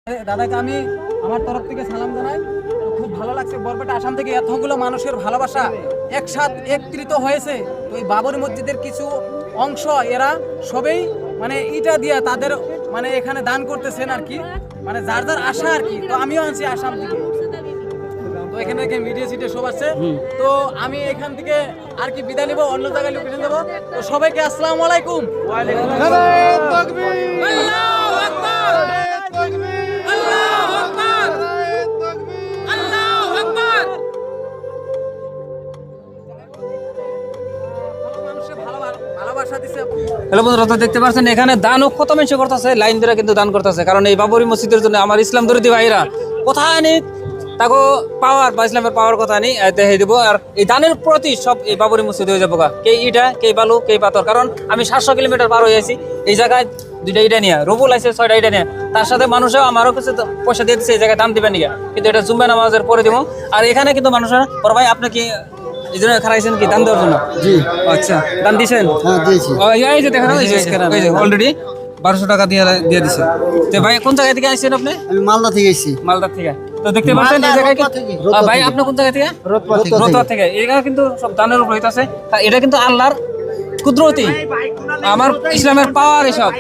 দাদাকে আমি আমার তরফ থেকে সালাম জানাই। খুব ভালো লাগছে বরপেটা আসাম থেকে এতগুলো মানুষের ভালোবাসা একসাথে একত্রিত হয়েছে। তো এই বাবরি মসজিদের কিছু অংশ এরা সবেই মানে ইটা দিয়ে তাদের মানে এখানে দান করতেছেন আর কি, মানে যার যার আশা আর কি। তো আমিও আছি আসাম থেকে, তো এখানে থেকে মিডিয়া সিটে সব আছে। তো আমি এখান থেকে আর কি বিদায় নিব, অন্য জায়গায় লোকেশন দেবো। তো সবাইকে আসসালামু আলাইকুম। হ্যালো বন্ধুরা, তো দেখতে পাচ্ছেন এখানে দানও কত মানুষ করতেছে, লাইন ধরে কিন্তু দান করতেছে। কারণ এই বাবরি মসজিদের জন্য আমার ইসলাম দরদি ভাইরা কোথায় নেই তাকে পাওয়ার বা ইসলামের পাওয়ার কথা নেই দেখে দিব। আর এই দানের প্রতি সব এই বাবরি মসজিদ হয়ে যাবো, কে ইটা কে বালু কে পাথর। কারণ আমি 700 কিলোমিটার পার হয়ে আছি এই জায়গায়, 2টা ইটা নিয়ে রবুল আছে 6টা ইটা নিয়ে। তার সাথে মানুষও আমারও কিছু পয়সা দিয়ে দিচ্ছে এই জায়গায় দান দিবেন নিয়ে, কিন্তু এটা জুম্মা নামাজের পরে দিব। আর এখানে কিন্তু মানুষের বড় ভাই আপনি কি এই জন্য খারাইছেন কি দান দেওয়ার জন্য? জি আচ্ছা, দান দিয়েছেন? হ্যাঁ দিয়েছি। এই যে দেখেন অলরেডি 1200 টাকা দিয়ে দিছে। তো ভাই কোন জায়গা থেকে আসছেন আপনি? আমি মালদা থেকে এসেছি। মালদা থেকে। তো দেখতে পাচ্ছেন এই জায়গায় ভাই আপনি কোন জায়গা থেকে? রোতবা থেকে। এখানে কিন্তু সব দানের উপর হইতাছে। এটা কিন্তু আল্লাহর কুদরতি, আমার ইসলামের পাওয়ার এসব।